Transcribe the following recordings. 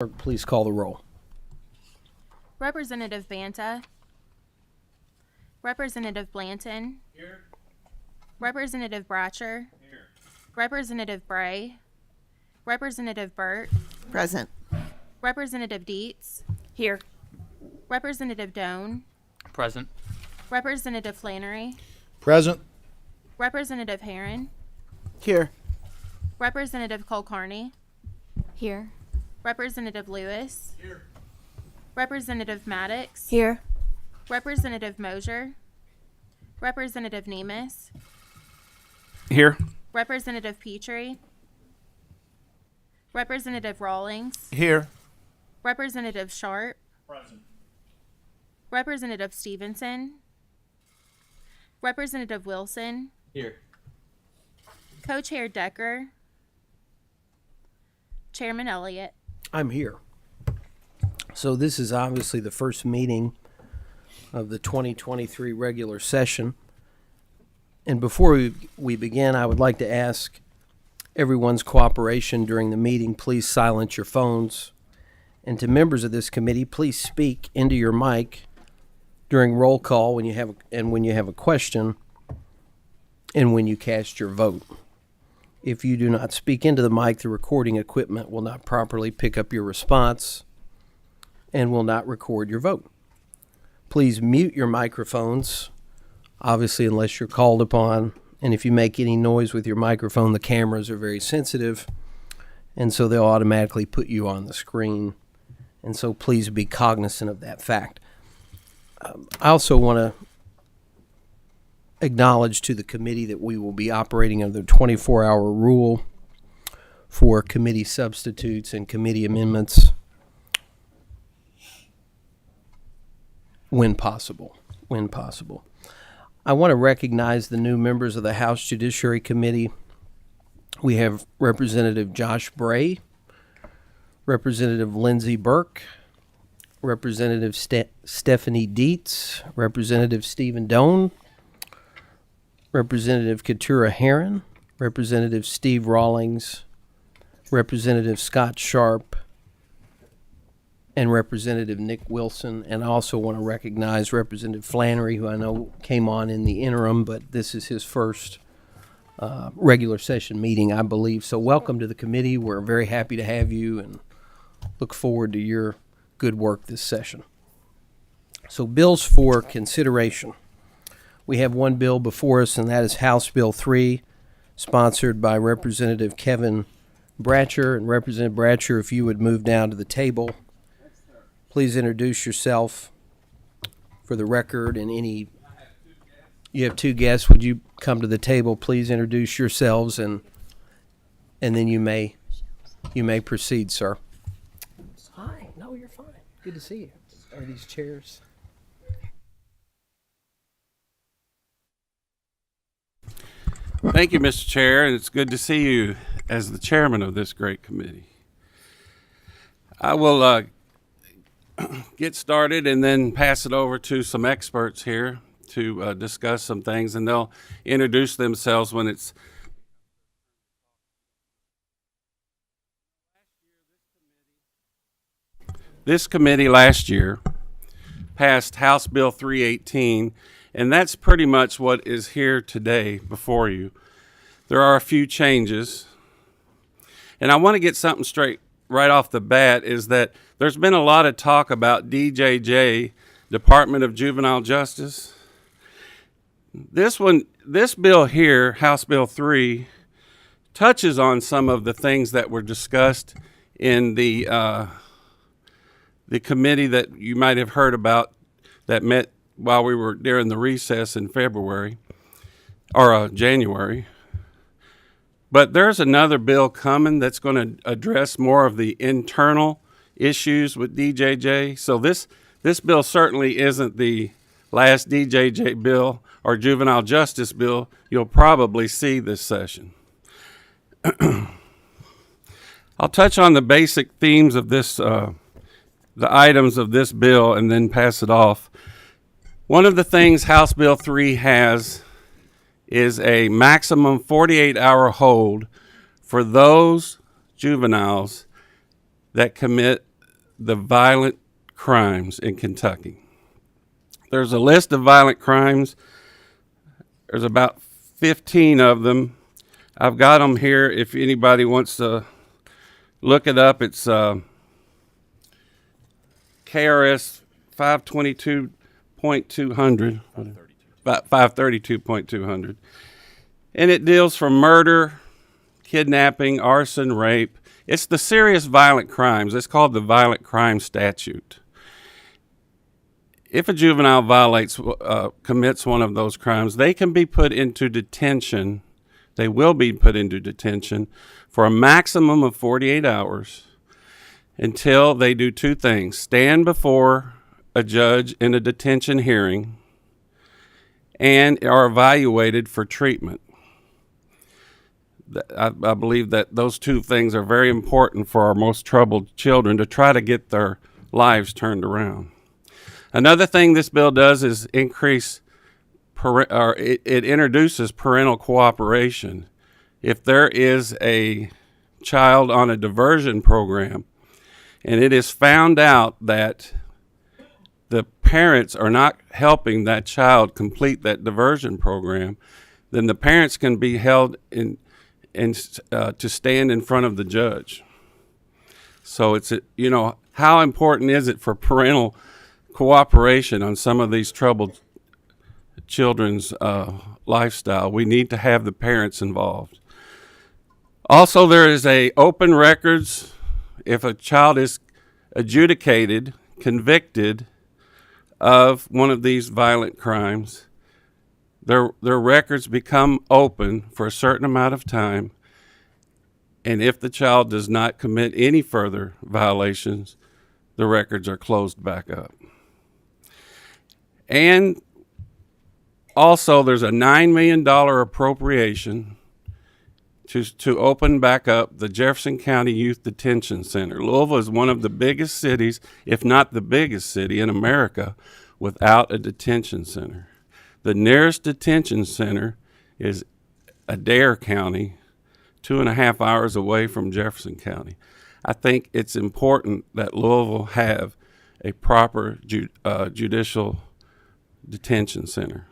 Clerk, please call the roll. Representative Banta. Representative Blanton. Here. Representative Bratcher. Here. Representative Bray. Representative Burt. Present. Representative Dietz. Here. Representative Doan. Present. Representative Flannery. Present. Representative Herron. Here. Representative Kulkarni. Here. Representative Lewis. Here. Representative Maddox. Here. Representative Mosier. Representative Nemus. Here. Representative Petrie. Representative Rawlings. Here. Representative Sharp. Present. Representative Stevenson. Representative Wilson. Here. Co-Chair Decker. Chairman Elliott. I'm here. So this is obviously the first meeting of the 2023 regular session. And before we begin, I would like to ask everyone's cooperation during the meeting. Please silence your phones. And to members of this committee, please speak into your mic during roll call when you have a question and when you cast your vote. If you do not speak into the mic, the recording equipment will not properly pick up your response and will not record your vote. Please mute your microphones, obviously unless you're called upon. And if you make any noise with your microphone, the cameras are very sensitive, and so they'll automatically put you on the screen. And so please be cognizant of that fact. I also want to acknowledge to the committee that we will be operating under the 24-hour rule for committee substitutes and committee amendments when possible. I want to recognize the new members of the House Judiciary Committee. We have Representative Josh Bray, Representative Lindsey Burke, Representative Stephanie Dietz, Representative Stephen Doan, Representative Keturah Herron, Representative Steve Rawlings, Representative Scott Sharp, and Representative Nick Wilson. And I also want to recognize Representative Flannery, who I know came on in the interim, but this is his first regular session meeting, I believe. So welcome to the committee. We're very happy to have you and look forward to your good work this session. So bills for consideration. We have one bill before us, and that is House Bill 3, sponsored by Representative Kevin Bratcher. And Representative Bratcher, if you would move down to the table, please introduce yourself for the record and any. You have two guests. Would you come to the table? Please introduce yourselves, and then you may proceed, sir. Hi. No, you're fine. Good to see you. Are these chairs? Thank you, Mr. Chair, and it's good to see you as the chairman of this great committee. I will get started and then pass it over to some experts here to discuss some things, and they'll introduce themselves when it's. This committee last year passed House Bill 318, and that's pretty much what is here today before you. There are a few changes, and I want to get something straight right off the bat, is that there's been a lot of talk about DJJ, Department of Juvenile Justice. This bill here, House Bill 3, touches on some of the things that were discussed in the committee that you might have heard about that met while we were during the recess in February or January. But there's another bill coming that's going to address more of the internal issues with DJJ. So this bill certainly isn't the last DJJ bill or juvenile justice bill you'll probably see this session. I'll touch on the basic themes of this, the items of this bill, and then pass it off. One of the things House Bill 3 has is a maximum 48-hour hold for those juveniles that commit the violent crimes in Kentucky. There's a list of violent crimes. There's about 15 of them. I've got them here if anybody wants to look it up. It's KRS 522.200. 532.200. And it deals from murder, kidnapping, arson, rape. It's the serious violent crimes. It's called the Violent Crime Statute. If a juvenile commits one of those crimes, they can be put into detention. They will be put into detention for a maximum of 48 hours until they do two things: stand before a judge in a detention hearing and are evaluated for treatment. I believe that those two things are very important for our most troubled children to try to get their lives turned around. Another thing this bill does is increase, it introduces parental cooperation. If there is a child on a diversion program and it is found out that the parents are not helping that child complete that diversion program, then the parents can be held to stand in front of the judge. So it's, how important is it for parental cooperation on some of these troubled children's lifestyle? We need to have the parents involved. Also, there is a open records. If a child is adjudicated, convicted of one of these violent crimes, their records become open for a certain amount of time, and if the child does not commit any further violations, the records are closed back up. And also, there's a $9 million appropriation to open back up the Jefferson County Youth Detention Center. Louisville is one of the biggest cities, if not the biggest city in America, without a detention center. The nearest detention center is Adair County, 2.5 hours away from Jefferson County. I think it's important that Louisville have a proper judicial detention center,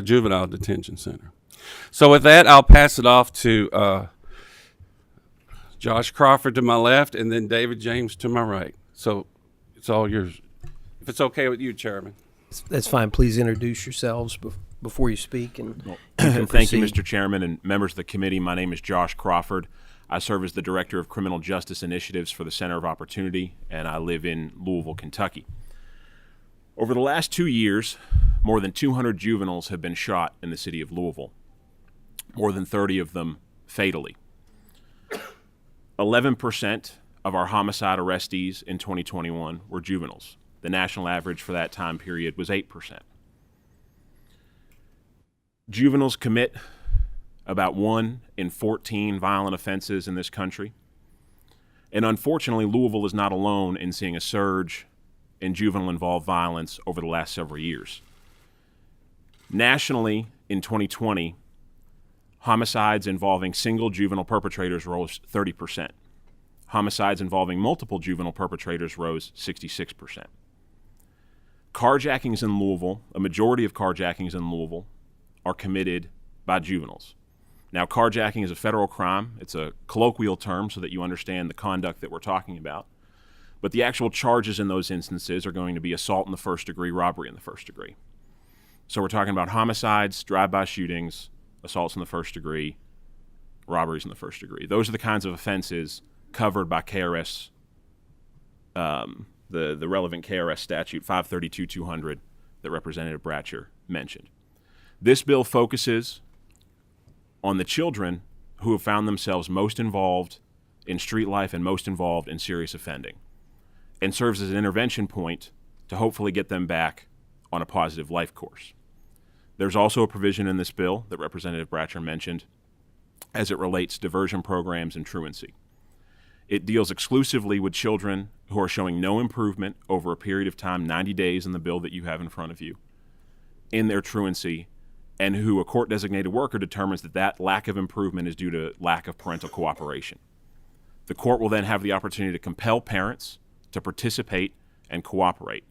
juvenile detention center. So with that, I'll pass it off to Josh Crawford to my left and then David James to my right. So it's all yours. If it's okay with you, Chairman. That's fine. Please introduce yourselves before you speak. And Thank you, Mr. Chairman and members of the committee. My name is Josh Crawford. I serve as the Director of Criminal Justice Initiatives for the Center of Opportunity, and I live in Louisville, Kentucky. Over the last 2 years, more than 200 juveniles have been shot in the city of Louisville, more than 30 of them fatally. 11% of our homicide arrestees in 2021 were juveniles. The national average for that time period was 8%. Juveniles commit about 1 in 14 violent offenses in this country. And unfortunately, Louisville is not alone in seeing a surge in juvenile-involved violence over the last several years. Nationally, in 2020, homicides involving single juvenile perpetrators rose 30%. Homicides involving multiple juvenile perpetrators rose 66%. Carjackings in Louisville, a majority of carjackings in Louisville, are committed by juveniles. Now, carjacking is a federal crime. It's a colloquial term so that you understand the conduct that we're talking about. But the actual charges in those instances are going to be assault in the first degree, robbery in the first degree. So we're talking about homicides, drive-by shootings, assaults in the first degree, robberies in the first degree. Those are the kinds of offenses covered by KRS, the relevant KRS statute 532-200 that Representative Bratcher mentioned. This bill focuses on the children who have found themselves most involved in street life and most involved in serious offending, and serves as an intervention point to hopefully get them back on a positive life course. There's also a provision in this bill that Representative Bratcher mentioned as it relates to diversion programs and truancy. It deals exclusively with children who are showing no improvement over a period of time, 90 days in the bill that you have in front of you, in their truancy, and who a court-designated worker determines that that lack of improvement is due to lack of parental cooperation. The court will then have the opportunity to compel parents to participate and cooperate.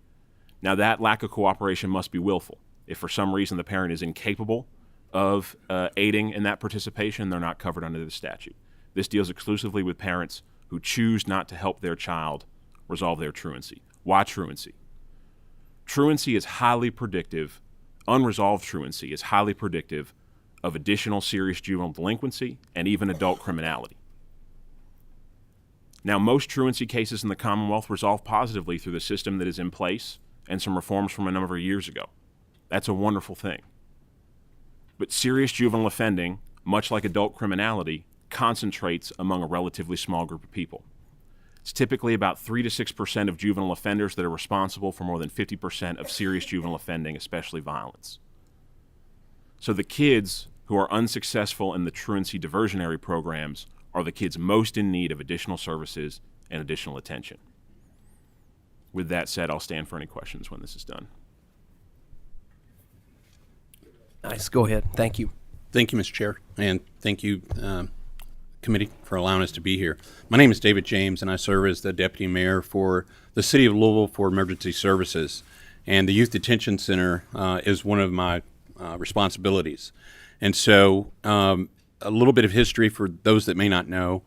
Now, that lack of cooperation must be willful. If for some reason the parent is incapable of aiding in that participation, they're not covered under the statute. This deals exclusively with parents who choose not to help their child resolve their truancy. Why truancy? Truancy is highly predictive. Unresolved truancy is highly predictive of additional serious juvenile delinquency and even adult criminality. Now, most truancy cases in the Commonwealth resolve positively through the system that is in place and some reforms from a number of years ago. That's a wonderful thing. But serious juvenile offending, much like adult criminality, concentrates among a relatively small group of people. It's typically about 3 to 6% of juvenile offenders that are responsible for more than 50% of serious juvenile offending, especially violence. So the kids who are unsuccessful in the truancy diversionary programs are the kids most in need of additional services and additional attention. With that said, I'll stand for any questions when this is done. Nice. Go ahead. Thank you. Thank you, Mr. Chair, and thank you, committee, for allowing us to be here. My name is David James, and I serve as the Deputy Mayor for the City of Louisville for Emergency Services. And the Youth Detention Center is one of my responsibilities. And so a little bit of history for those that may not know.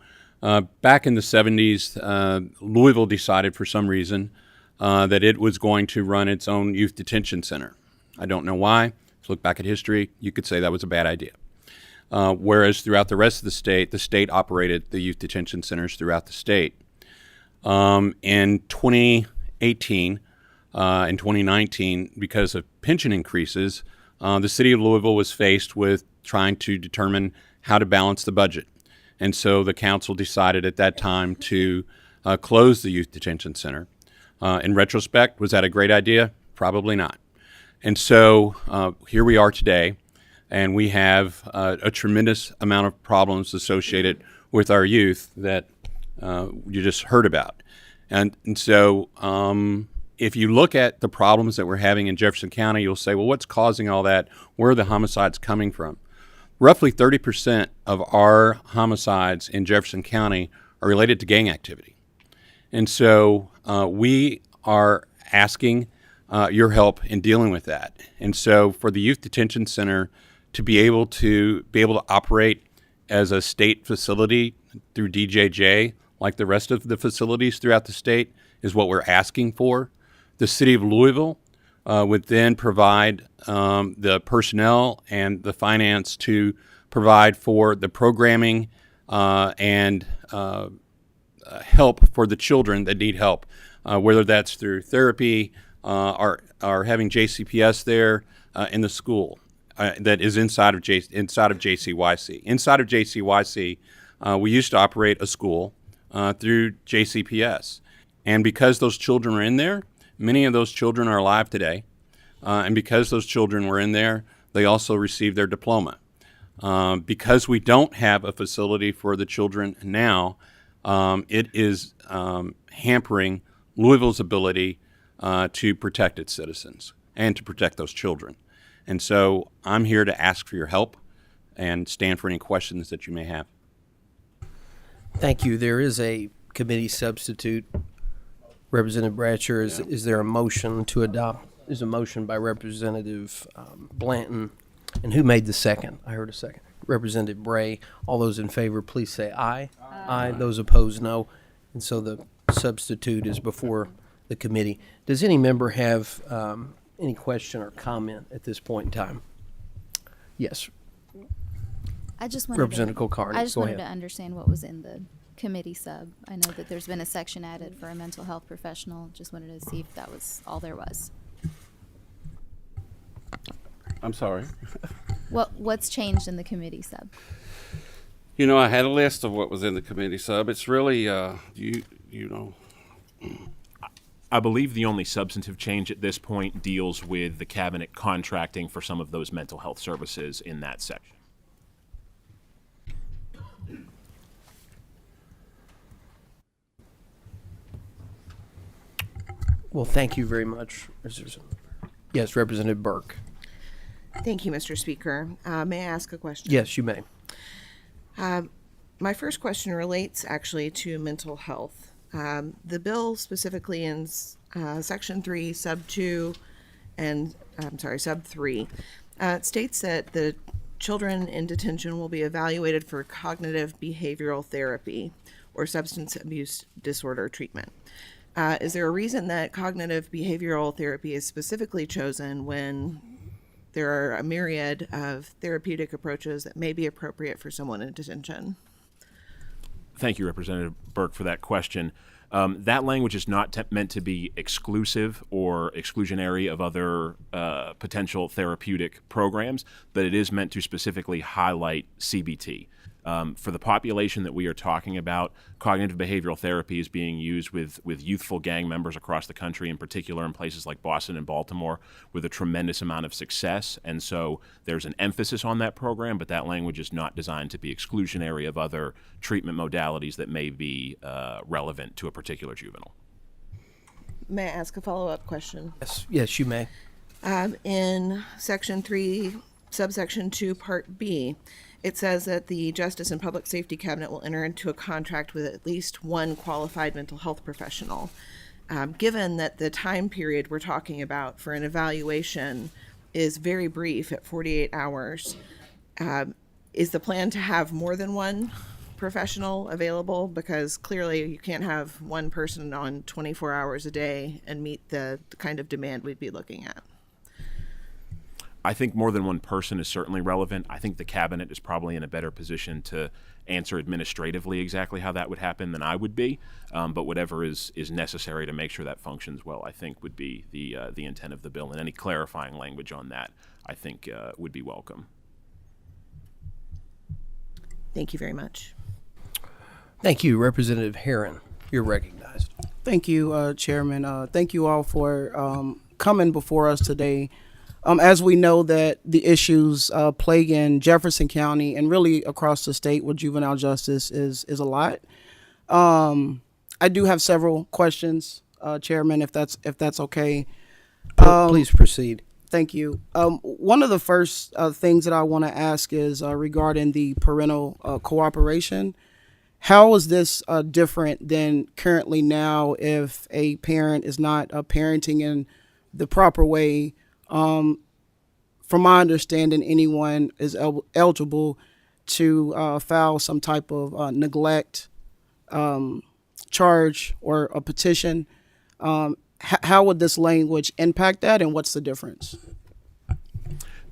Back in the 70s, Louisville decided for some reason that it was going to run its own youth detention center. I don't know why. If you look back at history, you could say that was a bad idea. Whereas throughout the rest of the state operated the youth detention centers throughout the state. In 2018 and 2019, because of pension increases, the city of Louisville was faced with trying to determine how to balance the budget. And so the council decided at that time to close the youth detention center. In retrospect, was that a great idea? Probably not. And so here we are today, and we have a tremendous amount of problems associated with our youth that you just heard about. And so if you look at the problems that we're having in Jefferson County, you'll say, well, what's causing all that? Where are the homicides coming from? Roughly 30% of our homicides in Jefferson County are related to gang activity. And so we are asking your help in dealing with that. And so for the Youth Detention Center to be able to operate as a state facility through DJJ, like the rest of the facilities throughout the state, is what we're asking for. The city of Louisville would then provide the personnel and the finance to provide for the programming and help for the children that need help, whether that's through therapy or having JCPS there in the school that is inside of JCYC. Inside of JCYC, we used to operate a school through JCPS. And because those children are in there, many of those children are alive today. And because those children were in there, they also received their diploma. Because we don't have a facility for the children now, it is hampering Louisville's ability to protect its citizens and to protect those children. And so I'm here to ask for your help and stand for any questions that you may have. Thank you. There is a committee substitute. Representative Bratcher, is there a motion to adopt? There's a motion by Representative Blanton. And who made the second? I heard a second. Representative Bray. All those in favor, please say aye. Aye. Those opposed, no. And so the substitute is before the committee. Does any member have any question or comment at this point in time? Yes. I just wanted Representative Kulkarni, I just go wanted ahead. to understand what was in the committee sub. I know that there's been a section added for a mental health professional. Just wanted to see if that was all there was. I'm sorry. What's changed in the committee sub? You know, I had a list of what was in the committee sub. It's really, you know. I believe the only substantive change at this point deals with the cabinet contracting for some of those mental health services in that section. Well, thank you very much. Yes, Representative Burke. Thank you, Mr. Speaker. May I ask a question? Yes, you may. My first question relates actually to mental health. The bill specifically in Section 3, Sub 2, and Sub 3 states that the children in detention will be evaluated for cognitive behavioral therapy or substance abuse disorder treatment. Is there a reason that cognitive behavioral therapy is specifically chosen when there are a myriad of therapeutic approaches that may be appropriate for someone in detention? Thank you, Representative Burke, for that question. That language is not meant to be exclusive or exclusionary of other potential therapeutic programs, but it is meant to specifically highlight CBT. For the population that we are talking about, cognitive behavioral therapy is being used with youthful gang members across the country, in particular in places like Boston and Baltimore, with a tremendous amount of success. And so there's an emphasis on that program, but that language is not designed to be exclusionary of other treatment modalities that may be relevant to a particular juvenile. May I ask a follow-up question? Yes, you may. In Section 3, Subsection 2, Part B, it says that the Justice and Public Safety Cabinet will enter into a contract with at least one qualified mental health professional. Given that the time period we're talking about for an evaluation is very brief at 48 hours, is the plan to have more than one professional available? Because clearly you can't have one person on 24 hours a day and meet the kind of demand we'd be looking at. I think more than one person is certainly relevant. I think the cabinet is probably in a better position to answer administratively exactly how that would happen than I would be. But whatever is necessary to make sure that functions well, I think would be the intent of the bill. And any clarifying language on that, I think, would be welcome. Thank you very much. Thank you, Representative Herron. You're recognized. Thank you, Chairman. Thank you all for coming before us today. As we know that the issues plaguing Jefferson County and really across the state with juvenile justice is a lot. I do have several questions, Chairman, if that's okay. Please proceed. Thank you. One of the first things that I want to ask is regarding the parental cooperation. How is this different than currently now if a parent is not parenting in the proper way? From my understanding, anyone is eligible to file some type of neglect charge or a petition. How would this language impact that, and what's the difference?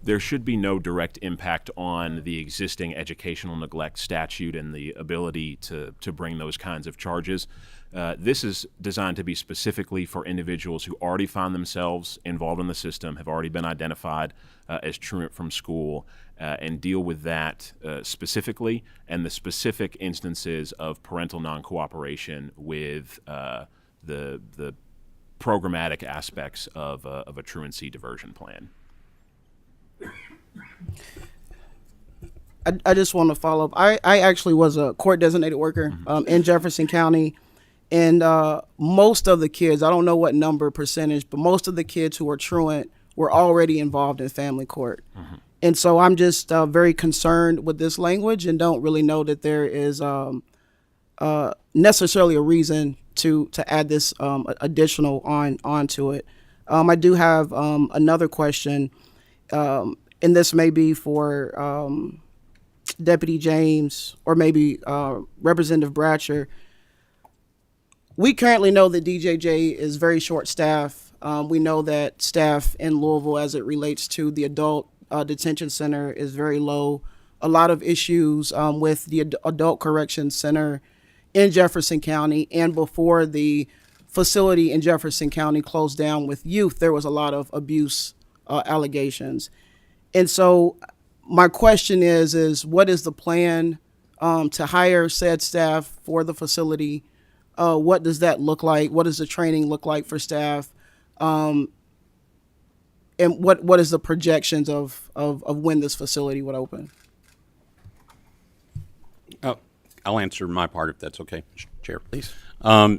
There should be no direct impact on the existing educational neglect statute and the ability to bring those kinds of charges. This is designed to be specifically for individuals who already found themselves involved in the system, have already been identified as truant from school, and deal with that specifically, and the specific instances of parental non-cooperation with the programmatic aspects of a truancy diversion plan. I just want to follow up. I actually was a court designated worker in Jefferson County. And most of the kids, I don't know what number percentage, but most of the kids who are truant were already involved in family court. Mm-hmm. And so I'm just very concerned with this language and don't really know that there is necessarily a reason to add this additional onto it. I do have another question, and this may be for Deputy James or maybe Representative Bratcher. We currently know that DJJ is very short-staffed. We know that staff in Louisville, as it relates to the adult detention center, is very low. A lot of issues with the adult correction center in Jefferson County, and before the facility in Jefferson County closed down with youth, there was a lot of abuse allegations. And so my question is what is the plan to hire said staff for the facility? What does that look like? What does the training look like for staff? And what is the projections of when this facility would open? Oh, I'll answer my part if that's okay, Chair. Please.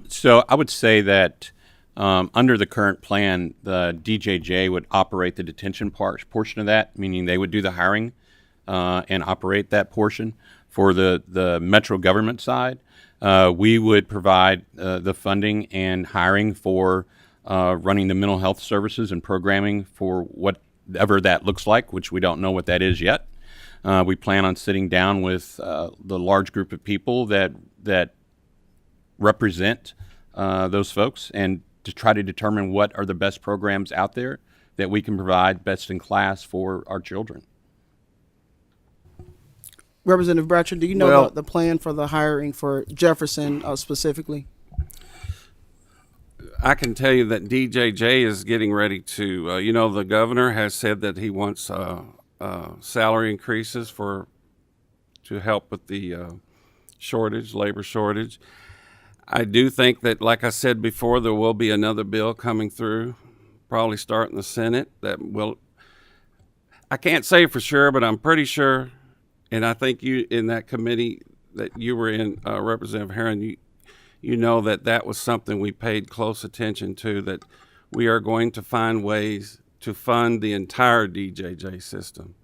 So I would say that under the current plan, the DJJ would operate the detention portion of that, meaning they would do the hiring and operate that portion. For the metro government side, We would provide the funding and hiring for running the mental health services and programming for whatever that looks like, which we don't know what that is yet. We plan on sitting down with the large group of people that represent those folks and to try to determine what are the best programs out there that we can provide best in class for our children. Representative Bratcher, do you know Well- the plan for the hiring for Jefferson specifically? I can tell you that DJJ is getting ready to, the governor has said that he wants salary increases to help with the labor shortage. I do think that, like I said before, there will be another bill coming through, probably start in the Senate, that will, I can't say for sure, but I'm pretty sure, and I think you, in that committee that you were in, Representative Herron, you know that was something we paid close attention to, that we are going to find ways to fund the entire DJJ system.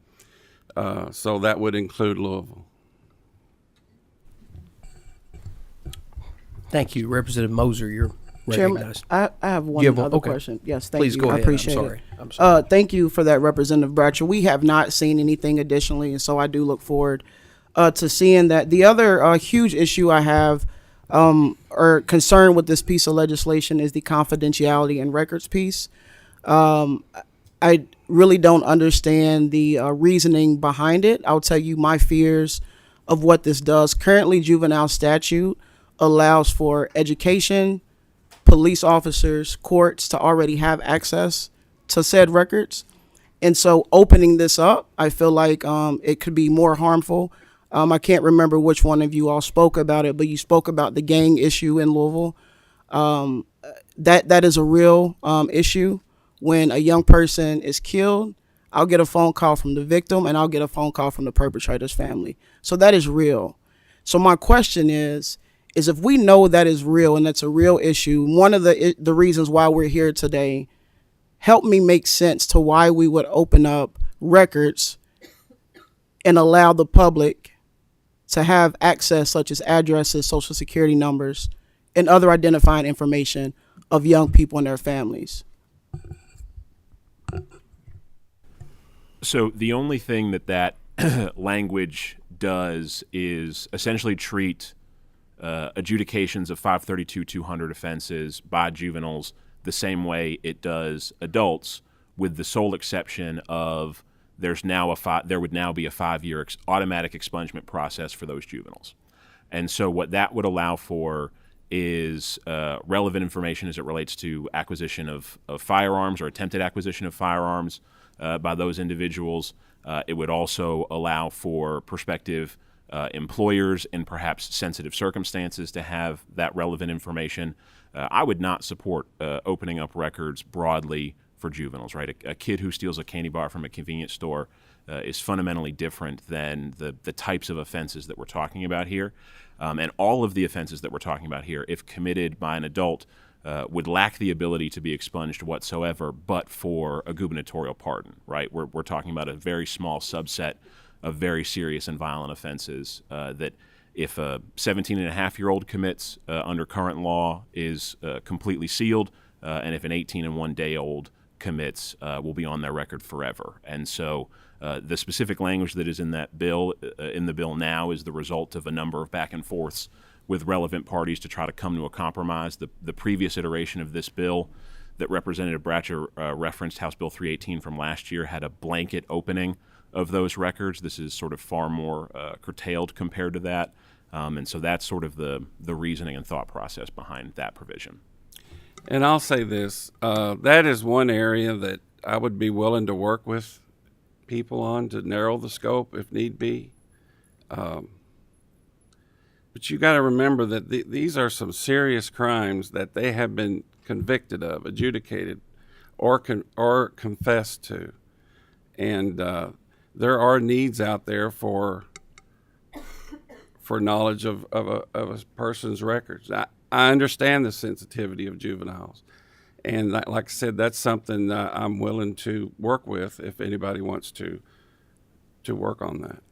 So that would include Louisville. Thank you, Representative Moser. You're Chairman, recognized. I have one You have one? other Okay. question. Yes, thank Please you. go I ahead. appreciate I'm sorry. it. I'm sorry. Thank you for that, Representative Bratcher. We have not seen anything additionally, and so I do look forward to seeing that. The other huge issue I have or concern with this piece of legislation is the confidentiality and records piece. I really don't understand the reasoning behind it. I'll tell you my fears of what this does. Currently, juvenile statute allows for education, police officers, courts to already have access to said records. And so opening this up, I feel like it could be more harmful. I can't remember which one of you all spoke about it, but you spoke about the gang issue in Louisville. That is a real issue. When a young person is killed, I'll get a phone call from the victim and I'll get a phone call from the perpetrator's family. So that is real. So my question is if we know that is real and that's a real issue, one of the reasons why we're here today, help me make sense to why we would open up records and allow the public to have access such as addresses, social security numbers, and other identifying information of young people and their families. So the only thing that language does is essentially treat adjudications of 532-200 offenses by juveniles the same way it does adults, with the sole exception of there would now be a 5-year automatic expungement process for those juveniles. And so what that would allow for is relevant information as it relates to acquisition of firearms or attempted acquisition of firearms by those individuals. It would also allow for prospective employers in perhaps sensitive circumstances to have that relevant information. I would not support opening up records broadly for juveniles, right? A kid who steals a candy bar from a convenience store is fundamentally different than the types of offenses that we're talking about here. And all of the offenses that we're talking about here, if committed by an adult, would lack the ability to be expunged whatsoever, but for a gubernatorial pardon, right? We're talking about a very small subset of very serious and violent offenses that if a 17-and-a-half-year-old commits under current law is completely sealed, and if an 18-and-1-day-old commits will be on their record forever. And so the specific language that is in that bill, in the bill now, is the result of a number of back and forths with relevant parties to try to come to a compromise. The previous iteration of this bill that Representative Bratcher referenced, House Bill 318 from last year, had a blanket opening of those records. This is sort of far more curtailed compared to that. And so that's sort of the reasoning and thought process behind that provision. And I'll say this, that is one area that I would be willing to work with people on to narrow the scope if need be. But you got to remember that these are some serious crimes that they have been convicted of, adjudicated, or confessed to. And there are needs out there for knowledge of a person's records. I understand the sensitivity of juveniles. And like I said, that's something I'm willing to work with if anybody wants to work on that.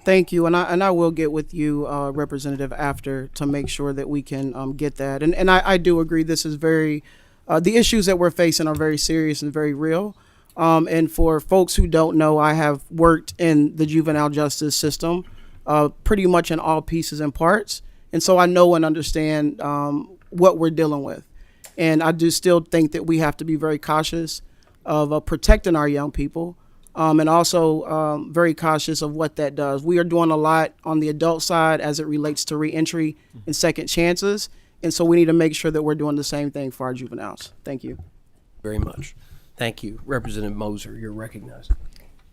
Thank you, and I will get with you, Representative, after to make sure that we can get that. And I do agree. This is very the issues that we're facing are very serious and very real. And for folks who don't know, I have worked in the juvenile justice system, pretty much in all pieces and parts, and so I know and understand what we're dealing with. And I do still think that we have to be very cautious of protecting our young people. And also very cautious of what that does. We are doing a lot on the adult side as it relates to reentry and second chances, and so we need to make sure that we're doing the same thing for our juveniles. Thank you. Very much. Thank you. Representative Moser, you're recognized.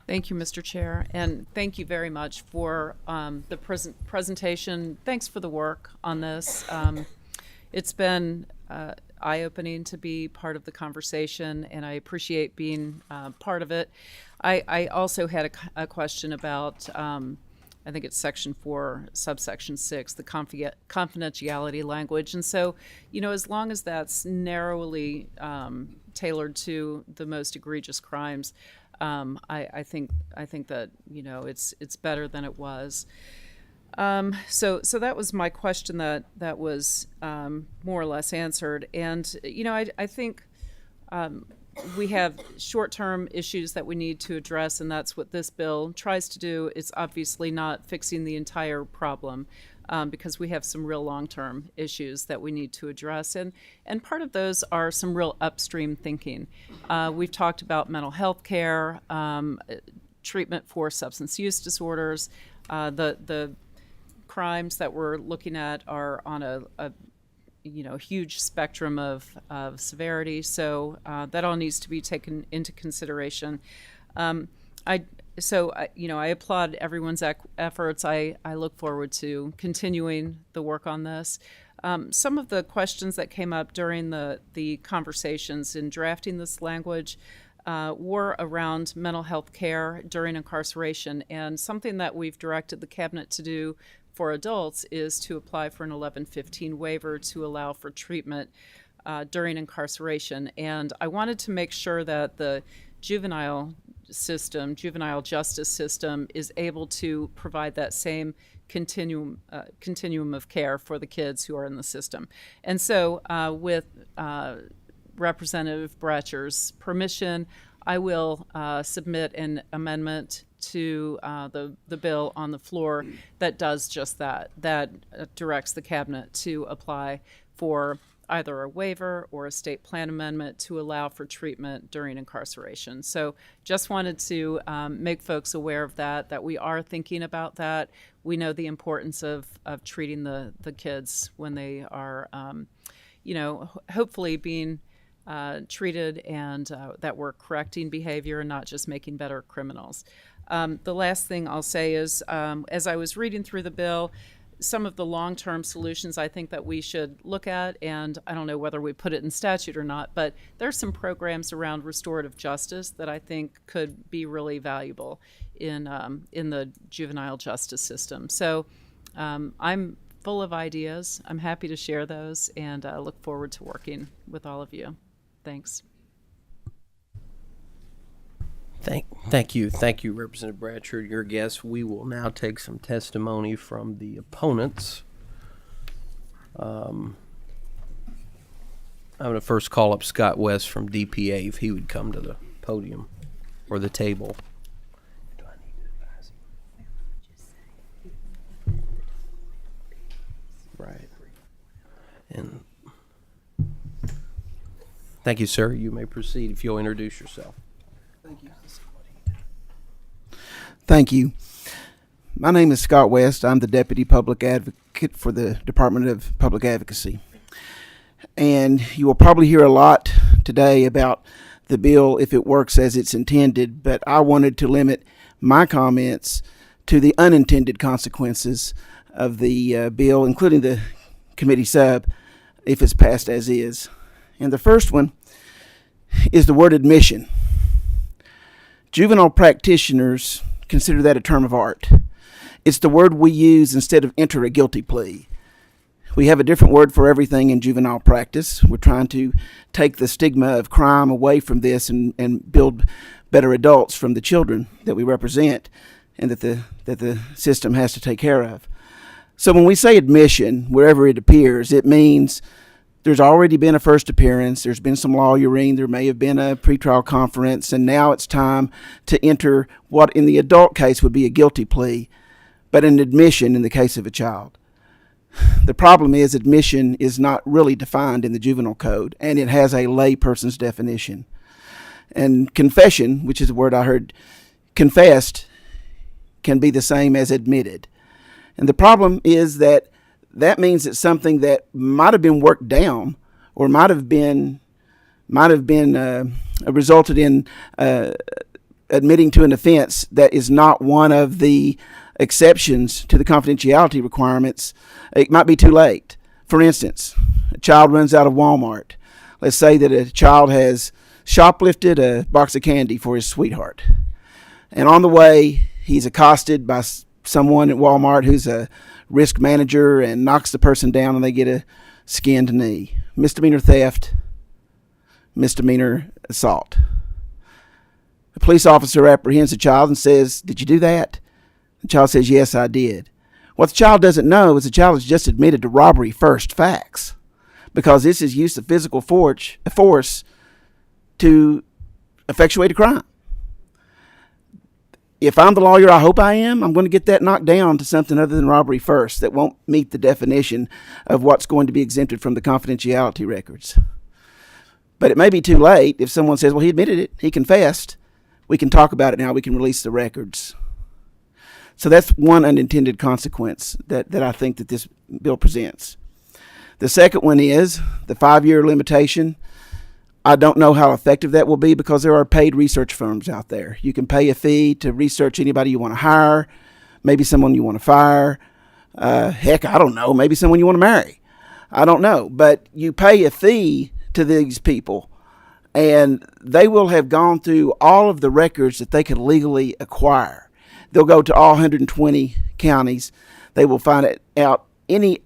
Thank you, Mr. Chair, and thank you very much for the presentation. Thanks for the work on this. It's been eye-opening to be part of the conversation, and I appreciate being part of it. I also had a question about, I think it's Section 4, subsection 6, the confidentiality language. And so, as long as that's narrowly tailored to the most egregious crimes, I think that, it's better than it was. So that was my question that was more or less answered. And, I think we have short-term issues that we need to address, and that's what this bill tries to do. It's obviously not fixing the entire problem because we have some real long-term issues that we need to address. And part of those are some real upstream thinking. We've talked about mental health care, treatment for substance use disorders. The crimes that we're looking at are on a huge spectrum of severity, so that all needs to be taken into consideration. I applaud everyone's efforts. I look forward to continuing the work on this. Some of the questions that came up during the conversations in drafting this language were around mental health care during incarceration, and something that we've directed the cabinet to do for adults is to apply for an 1115 waiver to allow for treatment during incarceration. And I wanted to make sure that the juvenile justice system is able to provide that same continuum of care for the kids who are in the system. And so with Representative Bratcher's permission, I will submit an amendment to the bill on the floor that does just that, directs the cabinet to apply for either a waiver or a state plan amendment to allow for treatment during incarceration. So just wanted to make folks aware of that we are thinking about that. We know the importance of treating the kids when they are, hopefully being treated, and that we're correcting behavior and not just making better criminals. The last thing I'll say is, as I was reading through the bill, some of the long-term solutions I think that we should look at, and I don't know whether we put it in statute or not, but there's some programs around restorative justice that I think could be really valuable in the juvenile justice system. So I'm full of ideas. I'm happy to share those, and I look forward to working with all of you. Thanks. Thank you, Representative Bratcher, your guest. We will now take some testimony from the opponents. I'm going to first call up Scott West from DPA if he would come to the podium or the table. Right. And thank you, sir. You may proceed if you'll introduce yourself. Thank you. My name is Scott West. I'm the Deputy Public Advocate for the Department of Public Advocacy. And you will probably hear a lot today about the bill if it works as it's intended, but I wanted to limit my comments to the unintended consequences of the bill, including the committee sub, if it's passed as is. And the first one is the word admission. Juvenile practitioners consider that a term of art. It's the word we use instead of enter a guilty plea. We have a different word for everything in juvenile practice. We're trying to take the stigma of crime away from this and build better adults from the children that we represent. and that the system has to take care of. So when we say admission, wherever it appears, it means there's already been a first appearance, there's been some lawyering, there may have been a pretrial conference, and now it's time to enter what in the adult case would be a guilty plea, but an admission in the case of a child. The problem is admission is not really defined in the juvenile code, and it has a lay person's definition. And confession, which is a word I heard, confessed, can be the same as admitted. And the problem is that means that something that might have been worked down or might have been resulted in admitting to an offense that is not one of the exceptions to the confidentiality requirements, it might be too late. For instance, a child runs out of Walmart. Let's say that a child has shoplifted a box of candy for his sweetheart. And on the way, he's accosted by someone at Walmart who's a risk manager and knocks the person down and they get a skinned knee. Misdemeanor theft, misdemeanor assault. The police officer apprehends the child and says, "Did you do that?" The child says, "Yes, I did." What the child doesn't know is the child has just admitted to robbery first facts, because this is use of physical force to effectuate a crime. If I'm the lawyer I hope I am, I'm going to get that knocked down to something other than robbery first that won't meet the definition of what's going to be exempted from the confidentiality records. But it may be too late if someone says, well, he admitted it, he confessed. We can talk about it now, we can release the records. So that's one unintended consequence that I think that this bill presents. The second one is the 5-year limitation. I don't know how effective that will be because there are paid research firms out there. You can pay a fee to research anybody you want to hire, maybe someone you want to fire. Heck, I don't know, maybe someone you want to marry. I don't know. But you pay a fee to these people, and they will have gone through all of the records that they can legally acquire. They'll go to all 120 counties. They will find out any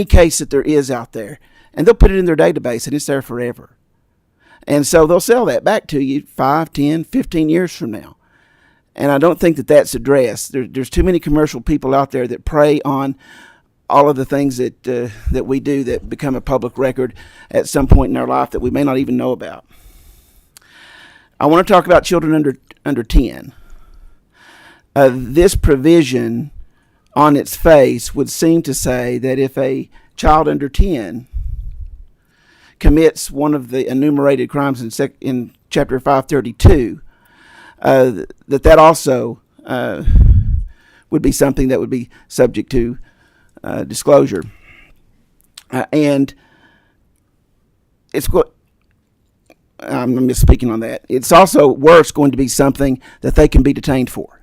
case that there is out there, and they'll put it in their database, and it's there forever. And so they'll sell that back to you 5, 10, 15 years from now. And I don't think that that's addressed. There's too many commercial people out there that prey on all of the things that we do that become a public record at some point in our life that we may not even know about. I want to talk about children under 10. This provision on its face would seem to say that if a child under 10 commits one of the enumerated crimes in Chapter 532, that also would be something that would be subject to disclosure. And it's what I'm just speaking on that. It's also worse going to be something that they can be detained for.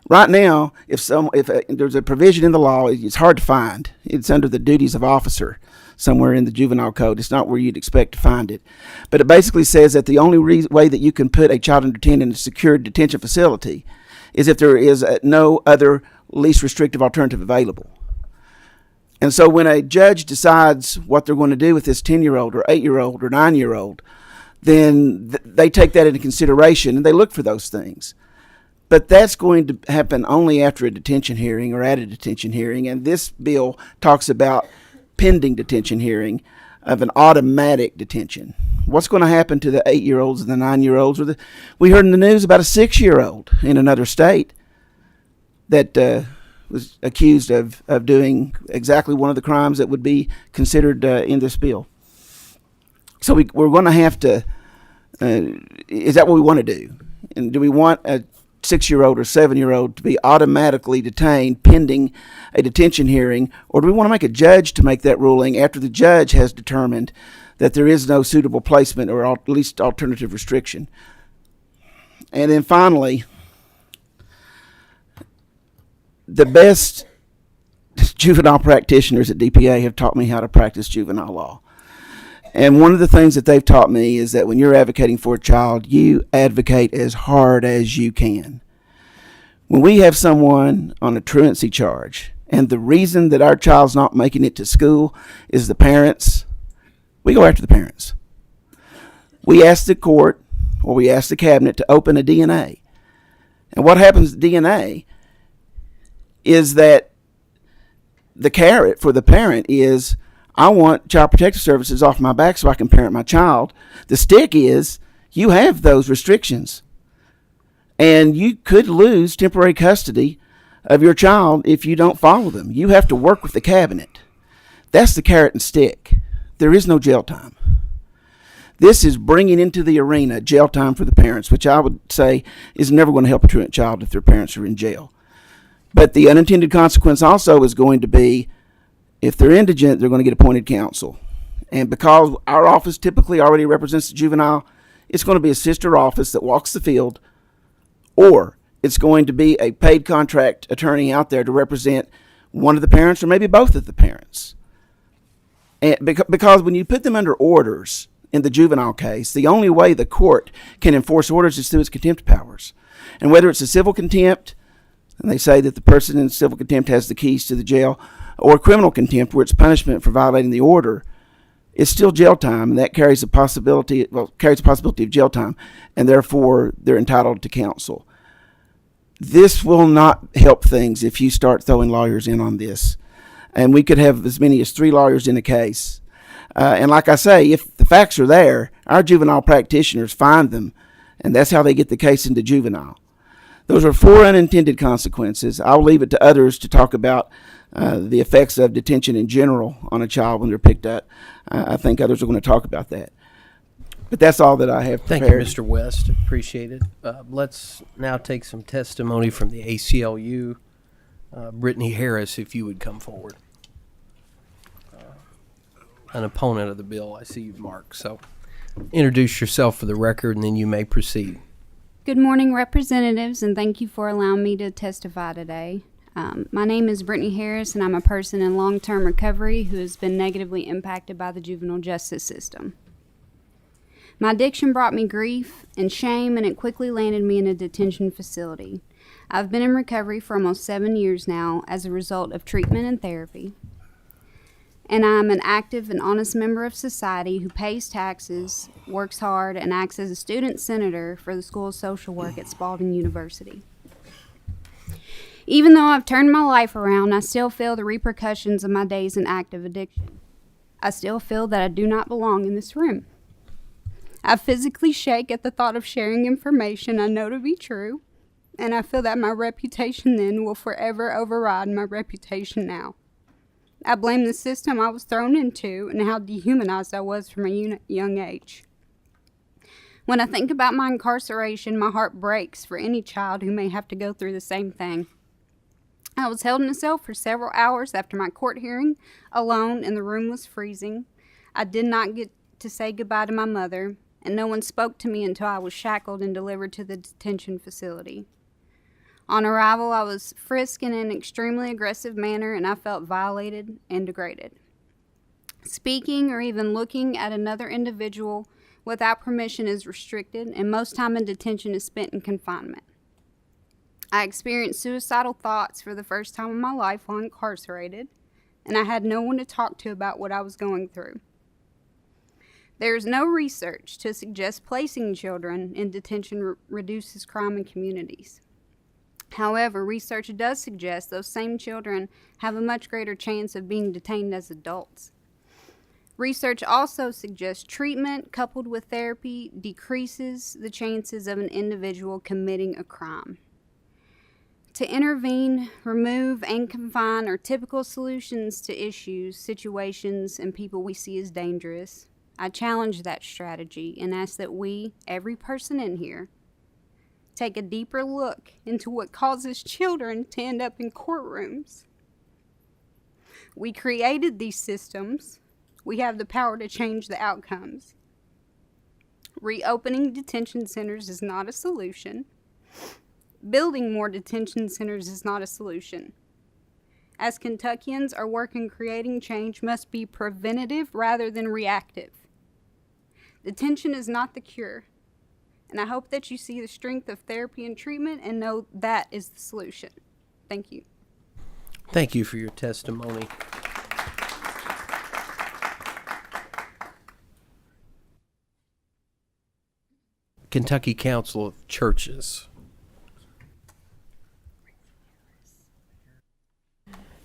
Right now, if there's a provision in the law, it's hard to find. It's under the duties of officer somewhere in the juvenile code. It's not where you'd expect to find it. But it basically says that the only way that you can put a child under 10 in a secured detention facility is if there is no other least restrictive alternative available. And so when a judge decides what they're going to do with this 10-year-old or 8-year-old or 9-year-old, then they take that into consideration and they look for those things. But that's going to happen only after a detention hearing or at a detention hearing. And this bill talks about pending detention hearing of an automatic detention. What's going to happen to the 8-year-olds and the 9-year-olds? We heard in the news about a 6-year-old in another state that was accused of doing exactly one of the crimes that would be considered in this bill. So we're going to have to, is that what we want to do? And do we want a 6-year-old or 7-year-old to be automatically detained pending a detention hearing, or do we want to make a judge to make that ruling after the judge has determined that there is no suitable placement or at least alternative restriction? And then finally, the best juvenile practitioners at DPA have taught me how to practice juvenile law. And one of the things that they've taught me is that when you're advocating for a child, you advocate as hard as you can. When we have someone on a truancy charge, and the reason that our child's not making it to school is the parents, we go after the parents. We ask the court, or we ask the cabinet to open a DNA. And what happens with DNA is that the carrot for the parent is, I want Child Protective Services off my back so I can parent my child. The stick is, you have those restrictions. And you could lose temporary custody of your child if you don't follow them. You have to work with the cabinet. That's the carrot and stick. There is no jail time. This is bringing into the arena jail time for the parents, which I would say is never going to help a truant child if their parents are in jail. But the unintended consequence also is going to be, if they're indigent, they're going to get appointed counsel. And because our office typically already represents the juvenile, it's going to be a sister office that walks the field, or it's going to be a paid contract attorney out there to represent one of the parents or maybe both of the parents. And because when you put them under orders in the juvenile case, the only way the court can enforce orders is through its contempt powers. And whether it's a civil contempt, and they say that the person in civil contempt has the keys to the jail, or criminal contempt where it's punishment for violating the order, it's still jail time, and that carries a possibility of jail time, and therefore they're entitled to counsel. This will not help things if you start throwing lawyers in on this. And we could have as many as 3 lawyers in a case. And like I say, if the facts are there, our juvenile practitioners find them, and that's how they get the case into juvenile. Those are 4 unintended consequences. I'll leave it to others to talk about the effects of detention in general on a child when they're picked up. I think others are going to talk about that. But that's all that I have prepared. Thank you, Mr. West. Appreciate it. Let's now take some testimony from the ACLU. Brittany Harris, if you would come forward. An opponent of the bill, I see you've marked. So introduce yourself for the record, and then you may proceed. Good morning, representatives, and thank you for allowing me to testify today. My name is Brittany Harris, and I'm a person in long-term recovery who has been negatively impacted by the juvenile justice system. My addiction brought me grief and shame, and it quickly landed me in a detention facility. I've been in recovery for almost 7 years now as a result of treatment and therapy. And I'm an active and honest member of society who pays taxes, works hard, and acts as a student senator for the School of Social Work at Spalding University. Even though I've turned my life around, I still feel the repercussions of my days in active addiction. I still feel that I do not belong in this room. I physically shake at the thought of sharing information I know to be true, and I feel that my reputation then will forever override my reputation now. I blame the system I was thrown into and how dehumanized I was from a young age. When I think about my incarceration, my heart breaks for any child who may have to go through the same thing. I was held in a cell for several hours after my court hearing, alone, and the room was freezing. I did not get to say goodbye to my mother, and no one spoke to me until I was shackled and delivered to the detention facility. On arrival, I was frisked in an extremely aggressive manner, and I felt violated and degraded. Speaking or even looking at another individual without permission is restricted, and most time in detention is spent in confinement. I experienced suicidal thoughts for the first time in my life while incarcerated, and I had no one to talk to about what I was going through. There is no research to suggest placing children in detention reduces crime in communities. However, research does suggest those same children have a much greater chance of being detained as adults. Research also suggests treatment coupled with therapy decreases the chances of an individual committing a crime. To intervene, remove, and confine are typical solutions to issues, situations, and people we see as dangerous. I challenge that strategy and ask that we, every person in here, take a deeper look into what causes children to end up in courtrooms. We created these systems. We have the power to change the outcomes. Reopening detention centers is not a solution. Building more detention centers is not a solution. As Kentuckians, our work in creating change must be preventative rather than reactive. Detention is not the cure, and I hope that you see the strength of therapy and treatment and know that is the solution. Thank you. Thank you for your testimony. Kentucky Council of Churches.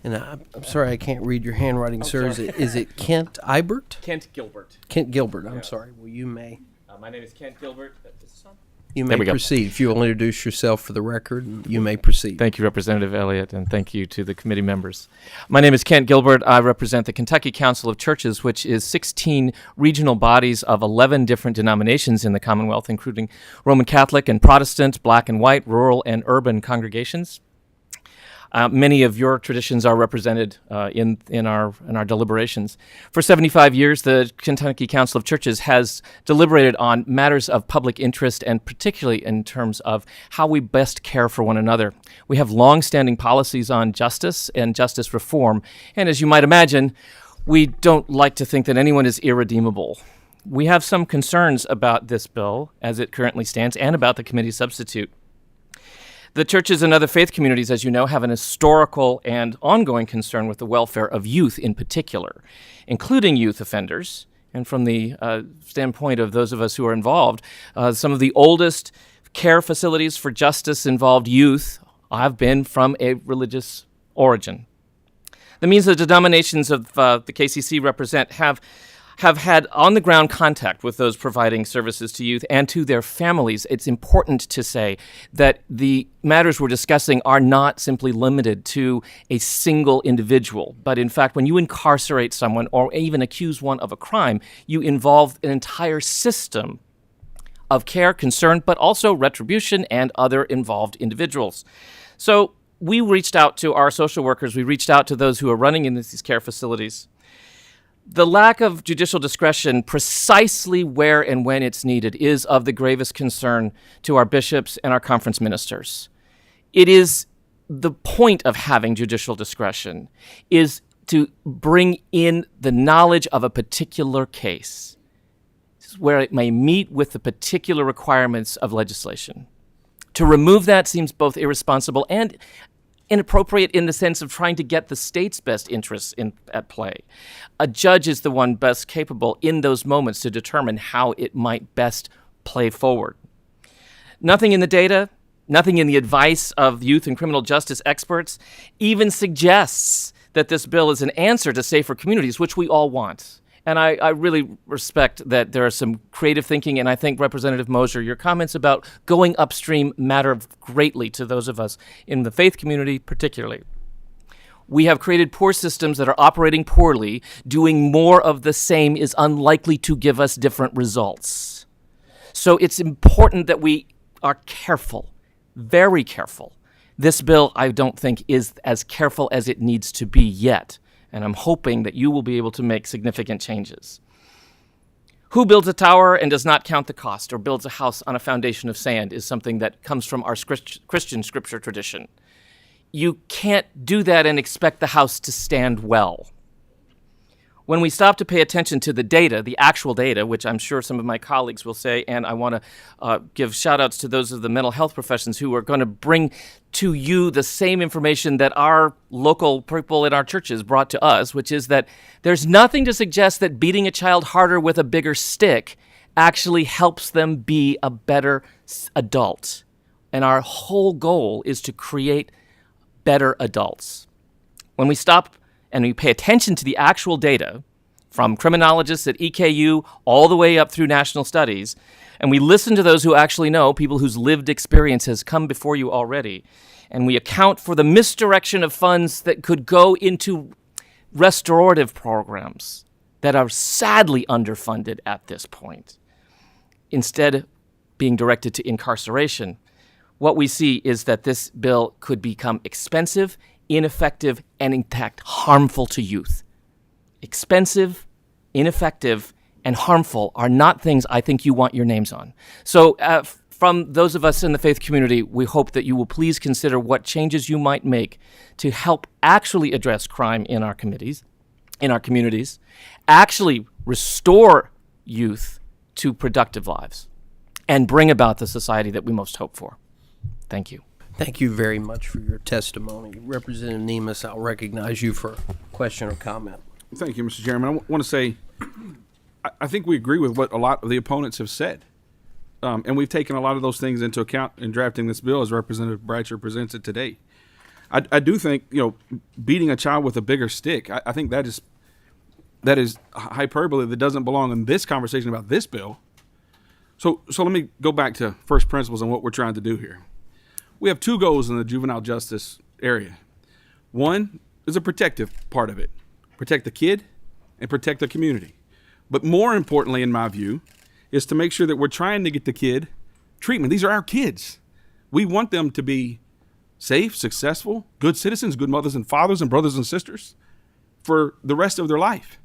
And I'm sorry I can't read your handwriting, sir. Is it Kent Ibert? Kent Gilbert. Kent Gilbert. I'm Yes. sorry. Well, you may. My name is Kent Gilbert. Is this on? You There may we go. proceed. If you'll introduce yourself for the record, you may proceed. Thank you, Representative Elliott, and thank you to the committee members. My name is Kent Gilbert. I represent the Kentucky Council of Churches, which is 16 regional bodies of 11 different denominations in the Commonwealth, including Roman Catholic and Protestant, black and white, rural and urban congregations. Many of your traditions are represented in our deliberations. For 75 years, the Kentucky Council of Churches has deliberated on matters of public interest, and particularly in terms of how we best care for one another. We have long-standing policies on justice and justice reform, and as you might imagine, we don't like to think that anyone is irredeemable. We have some concerns about this bill as it currently stands, and about the committee substitute. The churches and other faith communities, as you know, have an historical and ongoing concern with the welfare of youth in particular, including youth offenders. And from the standpoint of those of us who are involved, some of the oldest care facilities for justice-involved youth have been from a religious origin. The means the denominations of the KCC represent have had on-the-ground contact with those providing services to youth and to their families. It's important to say that the matters we're discussing are not simply limited to a single individual, but in fact, when you incarcerate someone or even accuse one of a crime, you involve an entire system of care, concern, but also retribution and other involved individuals. So we reached out to our social workers, we reached out to those who are running in these care facilities. The lack of judicial discretion precisely where and when it's needed is of the gravest concern to our bishops and our conference ministers. It is the point of having judicial discretion is to bring in the knowledge of a particular case where it may meet with the particular requirements of legislation. To remove that seems both irresponsible and inappropriate in the sense of trying to get the state's best interests at play. A judge is the one best capable in those moments to determine how it might best play forward. Nothing in the data, nothing in the advice of youth and criminal justice experts even suggests that this bill is an answer to safer communities, which we all want. And I really respect that there is some creative thinking, and I think, Representative Moser, your comments about going upstream matter greatly to those of us in the faith community particularly. We have created poor systems that are operating poorly. Doing more of the same is unlikely to give us different results. So it's important that we are careful, very careful. This bill, I don't think, is as careful as it needs to be yet. And I'm hoping that you will be able to make significant changes. Who builds a tower and does not count the cost, or builds a house on a foundation of sand, is something that comes from our Christian scripture tradition. You can't do that and expect the house to stand well. When we stop to pay attention to the data, the actual data, which I'm sure some of my colleagues will say, and I want to give shout outs to those of the mental health professions who are going to bring to you the same information that our local people in our churches brought to us, which is that there's nothing to suggest that beating a child harder with a bigger stick actually helps them be a better adult. And our whole goal is to create better adults. When we stop and we pay attention to the actual data from criminologists at EKU all the way up through national studies, and we listen to those who actually know, people whose lived experience has come before you already, and we account for the misdirection of funds that could go into restorative programs that are sadly underfunded at this point, instead being directed to incarceration, what we see is that this bill could become expensive, ineffective, and in fact harmful to youth. Expensive, ineffective, and harmful are not things I think you want your names on. So from those of us in the faith community, we hope that you will please consider what changes you might make to help actually address crime in our communities, actually restore youth to productive lives, and bring about the society that we most hope for. Thank you. Thank you very much for your testimony. Representative Nemus, I'll recognize you for a question or comment. Thank you, Mr. Chairman. I want to say, I think we agree with what a lot of the opponents have said. And we've taken a lot of those things into account in drafting this bill as Representative Bratcher presents it today. I do think, beating a child with a bigger stick, I think that is hyperbole that doesn't belong in this conversation about this bill. So let me go back to first principles and what we're trying to do here. We have two goals in the juvenile justice area. One is a protective part of it. Protect the kid and protect the community. But more importantly, in my view, is to make sure that we're trying to get the kid treatment. These are our kids. We want them to be safe, successful, good citizens, good mothers and fathers and brothers and sisters for the rest of their life.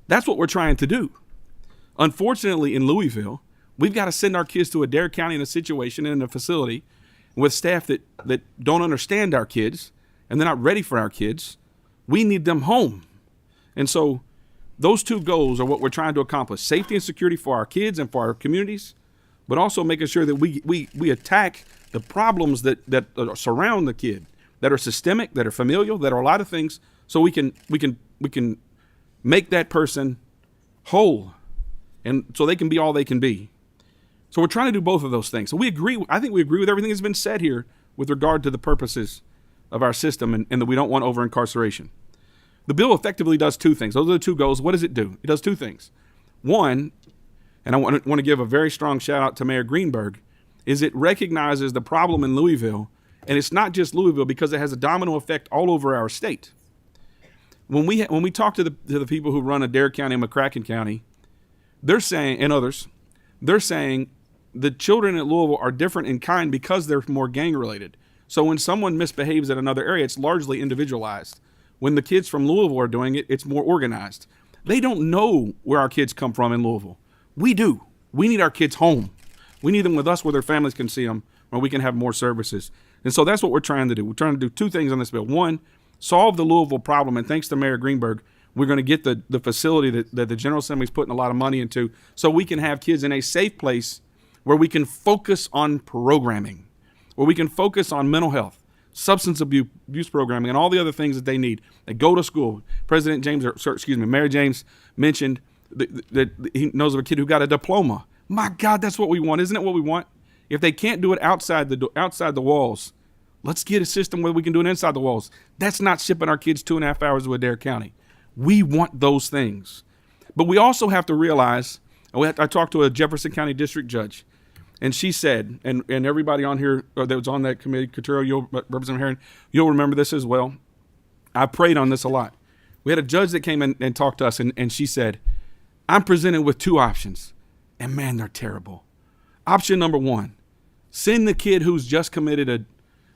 That's what we're trying to do. Unfortunately, in Louisville, we've got to send our kids to Adair County in a situation in a facility with staff that don't understand our kids and they're not ready for our kids. We need them home. And so those two goals are what we're trying to accomplish: safety and security for our kids and for our communities, but also making sure that we attack the problems that surround the kid, that are systemic, that are familial, that are a lot of things, so we can make that person whole, and so they can be all they can be. So we're trying to do both of those things. So I think we agree with everything that's been said here with regard to the purposes of our system and that we don't want over-incarceration. The bill effectively does two things. Those are the two goals. What does it do? It does two things. One, and I want to give a very strong shout out to Mayor Greenberg, is it recognizes the problem in Louisville, and it's not just Louisville because it has a domino effect all over our state. When we talk to the people who run Adair County and McCracken County, they're saying, and others, they're saying the children at Louisville are different in kind because they're more gang related. So when someone misbehaves at another area, it's largely individualized. When the kids from Louisville are doing it, it's more organized. They don't know where our kids come from in Louisville. We do. We need our kids home. We need them with us where their families can see them, where we can have more services. And so that's what we're trying to do. We're trying to do two things on this bill. One, solve the Louisville problem. And thanks to Mayor Greenberg, we're going to get the facility that the General Assembly is putting a lot of money into so we can have kids in a safe place where we can focus on programming, where we can focus on mental health, substance abuse programming, and all the other things that they need. They go to school. Mayor James mentioned that he knows of a kid who got a diploma. My God, that's what we want. Isn't it what we want? If they can't do it outside the walls, let's get a system where we can do it inside the walls. That's not shipping our kids 2.5 hours to Adair County. We want those things. But we also have to realize, I talked to a Jefferson County district judge, and she said, and everybody on here that was on that committee, Cotero, Representative Herron, you'll remember this as well. I prayed on this a lot. We had a judge that came in and talked to us, and she said, I'm presented with two options, and man, they're terrible. Option number one, send the kid who's just committed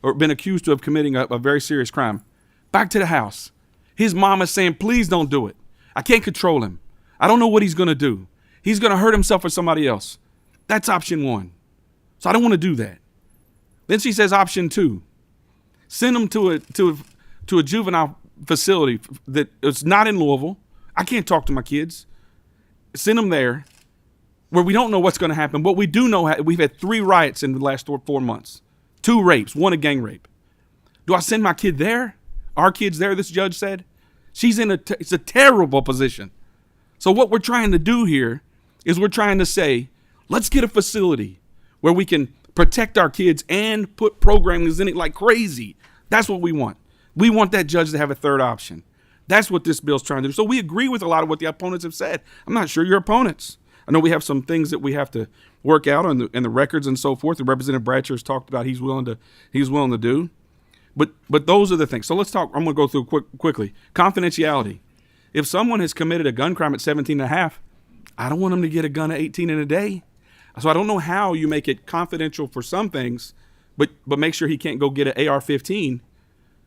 or been accused of committing a very serious crime back to the house. His mom is saying, please don't do it. I can't control him. I don't know what he's going to do. He's going to hurt himself or somebody else. That's option one. So I don't want to do that. Then she says option two, send him to a juvenile facility that is not in Louisville. I can't talk to my kids. Send them there where we don't know what's going to happen. But we do know we've had 3 riots in the last 4 months, 2 rapes, 1 a gang rape. Do I send my kid there? Our kids there, this judge said. She's it's a terrible position. So what we're trying to do here is we're trying to say, let's get a facility where we can protect our kids and put programming in it like crazy. That's what we want. We want that judge to have a third option. That's what this bill's trying to do. So we agree with a lot of what the opponents have said. I'm not sure your opponents. I know we have some things that we have to work out on the records and so forth. The Representative Bratcher has talked about he's willing to do. But those are the things. So let's talk. I'm going to go through quickly. Confidentiality. If someone has committed a gun crime at 17 and a half, I don't want them to get a gun at 18 in a day. So I don't know how you make it confidential for some things, but make sure he can't go get an AR-15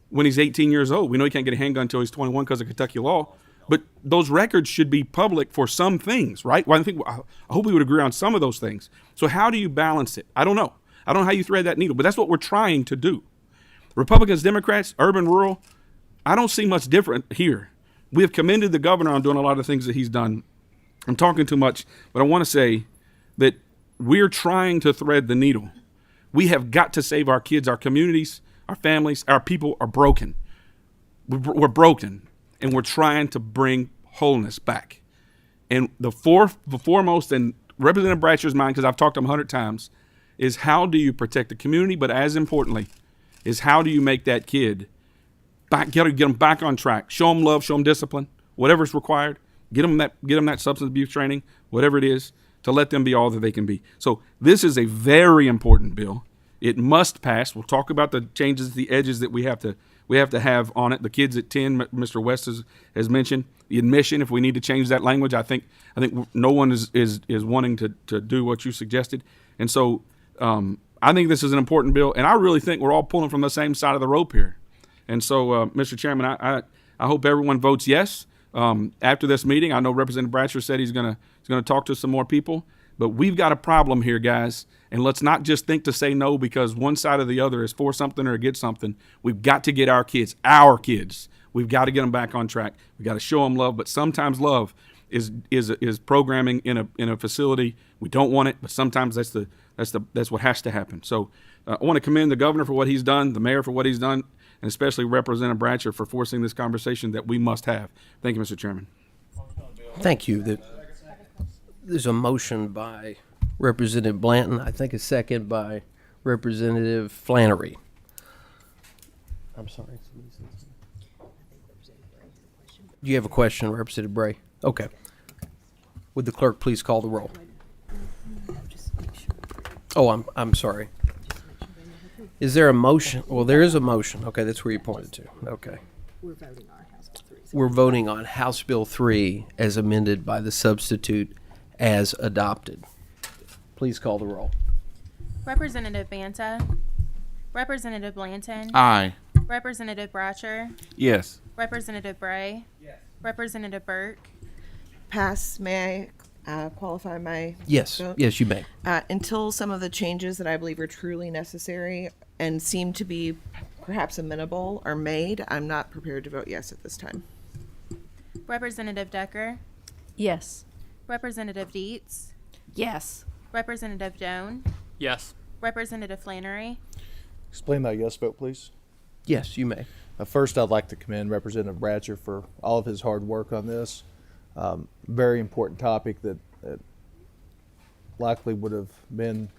when he's 18 years old. We know he can't get a handgun until he's 21 because of Kentucky law. But those records should be public for some things, right? Well, I hope we would agree on some of those things. So how do you balance it? I don't know. I don't know how you thread that needle, but that's what we're trying to do. Republicans, Democrats, urban, rural, I don't see much different here. We have commended the governor on doing a lot of things that he's done. I'm talking too much, but I want to say that we're trying to thread the needle. We have got to save our kids, our communities, our families, our people are broken. We're broken, and we're trying to bring wholeness back. And the foremost in Representative Bratcher's mind, because I've talked to him 100 times, is how do you protect the community, but as importantly, is how do you make that kid get them back on track, show them love, show them discipline, whatever's required, get them that substance abuse training, whatever it is, to let them be all that they can be. So this is a very important bill. It must pass. We'll talk about the changes, the edges that we have to have on it. The kids at 10, Mr. West has mentioned. The admission, if we need to change that language, I think no one is wanting to do what you suggested. And so I think this is an important bill, and I really think we're all pulling from the same side of the rope here. And so, Mr. Chairman, I hope everyone votes yes. After this meeting, I know Representative Bratcher said he's going to talk to some more people, but we've got a problem here, guys. And let's not just think to say no because one side or the other is for something or against something. We've got to get our kids, we've got to get them back on track. We've got to show them love, but sometimes love is programming in a facility. We don't want it, but sometimes that's what has to happen. So I want to commend the governor for what he's done, the mayor for what he's done, and especially Representative Bratcher for forcing this conversation that we must have. Thank you, Mr. Chairman. Thank you. There's a motion by Representative Blanton, I think a second by Representative Flannery. I'm sorry. Do you have a question, Representative Bray? Okay. Would the clerk please call the roll? Oh, I'm sorry. Is there a motion? Well, there is a motion. Okay, that's where you pointed to. Okay. We're voting on House Bill 3 as amended by the substitute as adopted. Please call the roll. Representative Banta, Representative Blanton, Aye. Representative Bratcher, Yes. Representative Bray, Representative Burke, Pass. May I qualify my Yes. vote? Yes, you may. Until some of the changes that I believe are truly necessary and seem to be perhaps amenable are made, I'm not prepared to vote yes at this time. Representative Decker, Yes. Representative Dietz, Yes. Representative Doan, Yes. Representative Flannery, Explain that yes vote, please. Yes, you may. First, I'd like to commend Representative Bratcher for all of his hard work on this. Very important topic that likely would have been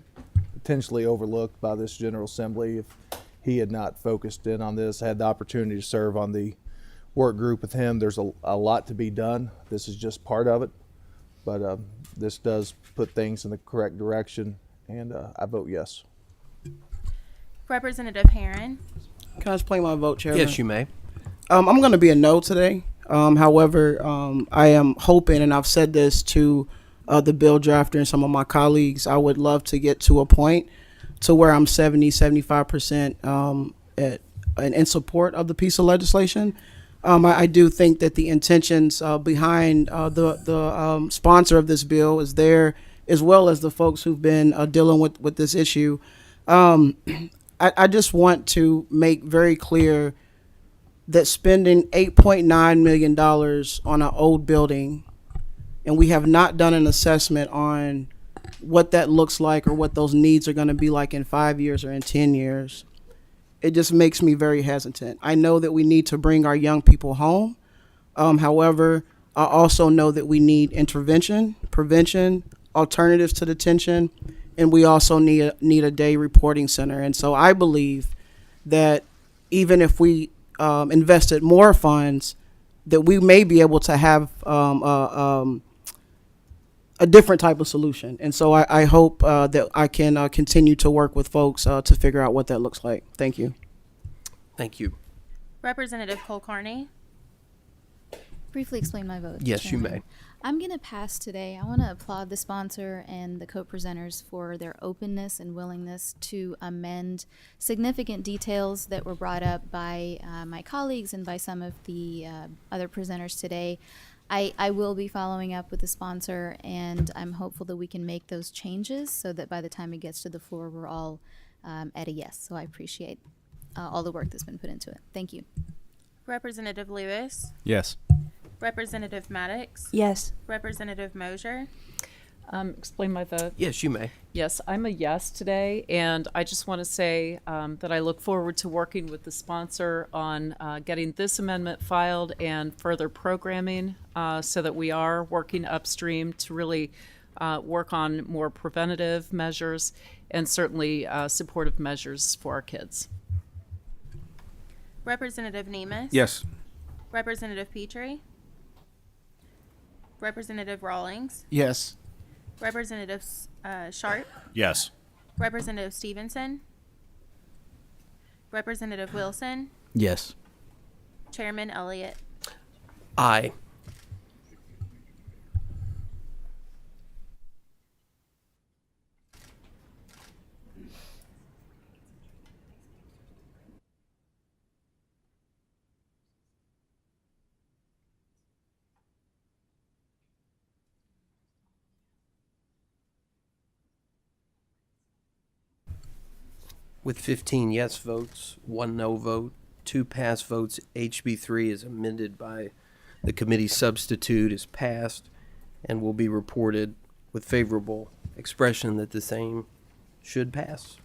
potentially overlooked by this General Assembly if he had not focused in on this. I had the opportunity to serve on the work group with him. There's a lot to be done. This is just part of it, but this does put things in the correct direction, and I vote yes. Representative Herron, Can I explain my vote, Chairman? Yes, you may. I'm going to be a no today. However, I am hoping, and I've said this to the bill drafter and some of my colleagues, I would love to get to a point to where I'm 75% in support of the piece of legislation. I do think that the intentions behind the sponsor of this bill is there, as well as the folks who've been dealing with this issue. I just want to make very clear that spending $8.9 million on an old building, and we have not done an assessment on what that looks like or what those needs are going to be like in 5 years or in 10 years, it just makes me very hesitant. I know that we need to bring our young people home. However, I also know that we need intervention, prevention, alternatives to detention, and we also need a day reporting center. And so I believe that even if we invested more funds, that we may be able to have a different type of solution. And so I hope that I can continue to work with folks to figure out what that looks like. Thank you. Thank you. Representative Kulkarni, Briefly explain my vote. Yes, you Chairman. may. I'm going to pass today. I want to applaud the sponsor and the co-presenters for their openness and willingness to amend significant details that were brought up by my colleagues and by some of the other presenters today. I will be following up with the sponsor, and I'm hopeful that we can make those changes so that by the time it gets to the floor, we're all at a yes. So I appreciate all the work that's been put into it. Thank you. Representative Lewis, Yes. Representative Maddox, Yes. Representative Mosier, Explain my vote. Yes, you may. Yes, I'm a yes today, and I just want to say that I look forward to working with the sponsor on getting this amendment filed and further programming so that we are working upstream to really work on more preventative measures and certainly supportive measures for our kids. Representative Nemus? Yes. Representative Petrie? Representative Rawlings? Yes. Representative Sharp? Yes. Representative Stevenson? Representative Wilson? Yes. Chairman Elliott? Aye. With 15 yes votes, 1 no vote, 2 pass votes, HB 3 is amended by the committee substitute is passed and will be reported with favorable expression that the same should pass.